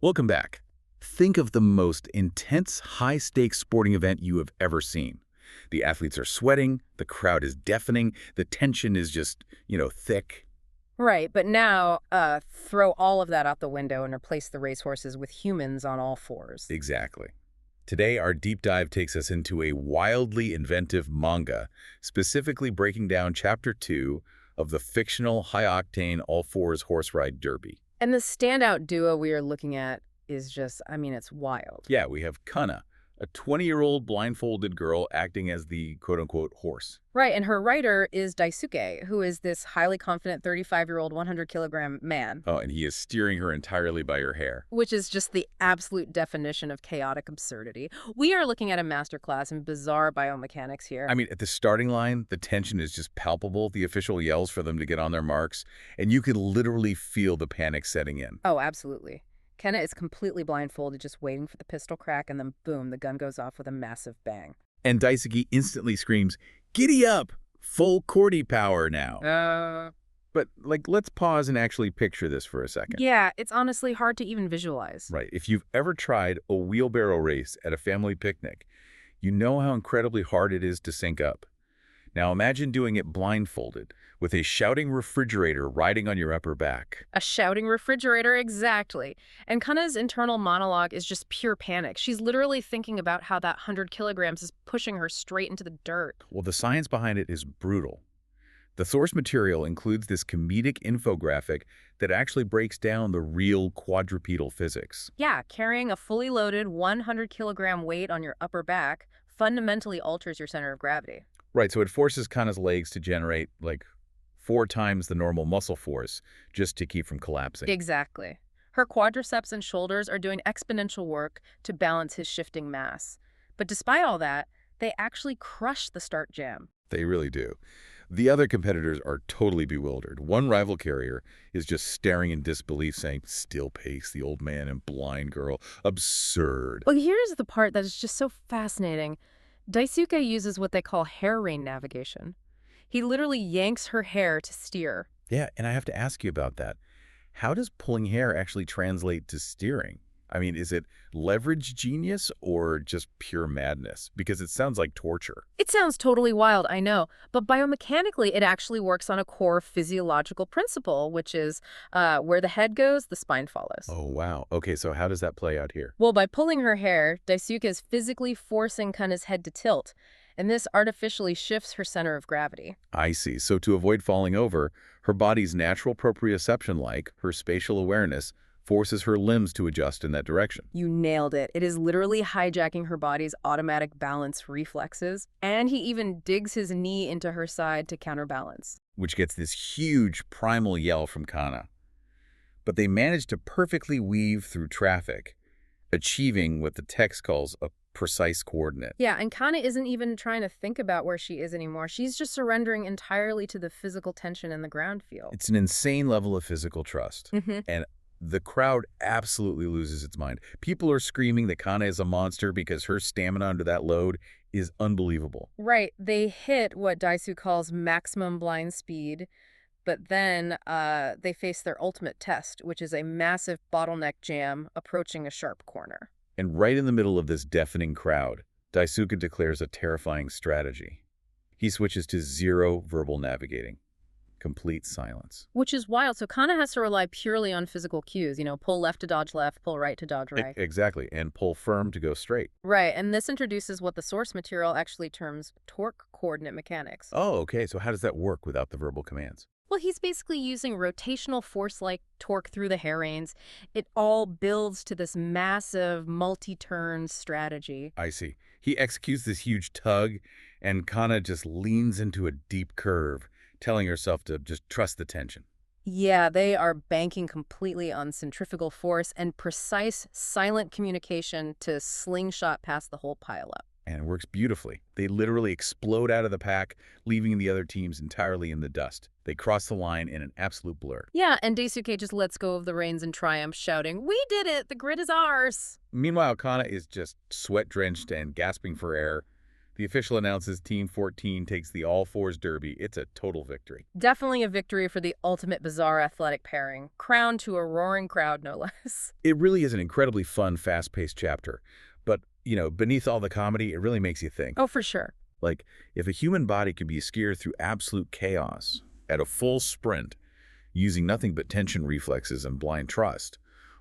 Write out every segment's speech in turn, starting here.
Welcome back. Think of the most intense, high-stakes sporting event you have ever seen. The athletes are sweating, the crowd is deafening, the tension is just, thick. Right, but now throw all of that out the window and replace the racehorses with humans on all fours. Exactly. Today, our deep dive takes us into a wildly inventive manga, specifically breaking down Chapter 2 of the fictional high-octane all-fours horse ride derby. And the standout duo we are looking at is just, I mean, it's wild. Yeah, we have Kana, a 20-year-old blindfolded girl acting as the quote-unquote horse. Right, and her writer is Daisuke, who is this highly confident 35-year-old 100-kilogram man. Oh, and he is steering her entirely by her hair. Which is just the absolute definition of chaotic absurdity. We are looking at a masterclass in bizarre biomechanics here. I mean, at the starting line, the tension is just palpable. The official yells for them to get on their marks, and you can literally feel the panic setting in. Oh, absolutely. Kana is completely blindfolded, just waiting for the pistol crack, and then boom, the gun goes off with a massive bang. And Daisuke instantly screams, "Giddy up! Full Cordy power now!" But, let's pause and actually picture this for a second. Yeah, it's honestly hard to even visualize. Right. If you've ever tried a wheelbarrow race at a family picnic, you know how incredibly hard it is to sync up. Now imagine doing it blindfolded, with a shouting refrigerator riding on your upper back. A shouting refrigerator, exactly. And Kana's internal monologue is just pure panic. She's literally thinking about how that 100 kilograms is pushing her straight into the dirt. Well, the science behind it is brutal. The source material includes this comedic infographic that actually breaks down the real quadrupedal physics. Yeah, carrying a fully loaded 100-kilogram weight on your upper back fundamentally alters your center of gravity. Right, so it forces Kana's legs to generate, 4 times the normal muscle force just to keep from collapsing. Exactly. Her quadriceps and shoulders are doing exponential work to balance his shifting mass. But despite all that, they actually crush the start jam. They really do. The other competitors are totally bewildered. One rival carrier is just staring in disbelief, saying, "Still pace, the old man and blind girl. Absurd." Well, here's the part that is just so fascinating. Daisuke uses what they call Hair-Rein Navigation. He literally yanks her hair to steer. Yeah, and I have to ask you about that. How does pulling hair actually translate to steering? I mean, is it leverage genius or just pure madness? Because it sounds like torture. It sounds totally wild, I know, but biomechanically it actually works on a core physiological principle, which is where the head goes, the spine follows. Oh, wow. Okay, so how does that play out here? Well, by pulling her hair, Daisuke is physically forcing Kana's head to tilt, and this artificially shifts her center of gravity. I see. So to avoid falling over, her body's natural proprioception, like her spatial awareness, forces her limbs to adjust in that direction. You nailed it. It is literally hijacking her body's automatic balance reflexes, and he even digs his knee into her side to counterbalance. Which gets this huge primal yell from Kana. But they manage to perfectly weave through traffic, achieving what the text calls a precise coordinate. Yeah, and Kana isn't even trying to think about where she is anymore. She's just surrendering entirely to the physical tension in the ground field. It's an insane level of physical trust. And the crowd absolutely loses its mind. People are screaming that Kana is a monster because her stamina under that load is unbelievable. Right. They hit what Daisuke calls maximum blind speed, but then they face their ultimate test, which is a massive bottleneck jam approaching a sharp corner. And right in the middle of this deafening crowd, Daisuke declares a terrifying strategy. He switches to zero verbal navigating. Complete silence. Which is wild. So Kana has to rely purely on physical cues, pull left to dodge left, pull right to dodge right. Exactly, and pull firm to go straight. Right, and this introduces what the source material actually terms torque coordinate mechanics. Oh, okay, so how does that work without the verbal commands? Well, he's basically using rotational force-like torque through the hair reins. It all builds to this massive multi-turn strategy. I see. He executes this huge tug, and Kana just leans into a deep curve, telling herself to just trust the tension. Yeah, they are banking completely on centrifugal force and precise, silent communication to slingshot past the whole pileup. And it works beautifully. They literally explode out of the pack, leaving the other teams entirely in the dust. They cross the line in an absolute blur. Yeah, and Daisuke just lets go of the reins in triumph, shouting, "We did it! The grid is ours!" Meanwhile, Kana is just sweat-drenched and gasping for air, The official announces Team 14 takes the All-Fours Derby. It's a total victory. Definitely a victory for the ultimate bizarre athletic pairing, crowned to a roaring crowd, no less. It really is an incredibly fun, fast-paced chapter. But, beneath all the comedy, it really makes you think. Oh, for sure. Like, if a human body could be steered through absolute chaos at a full sprint, using nothing but tension reflexes and blind trust,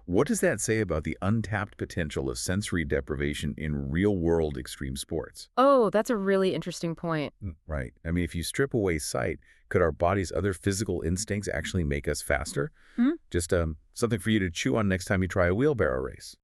what does that say about the untapped potential of sensory deprivation in real-world extreme sports? Oh, that's a really interesting point. Right. I mean, if you strip away sight, could our body's other physical instincts actually make us faster? Hmm? Just something for you to chew on next time you try a wheelbarrow race.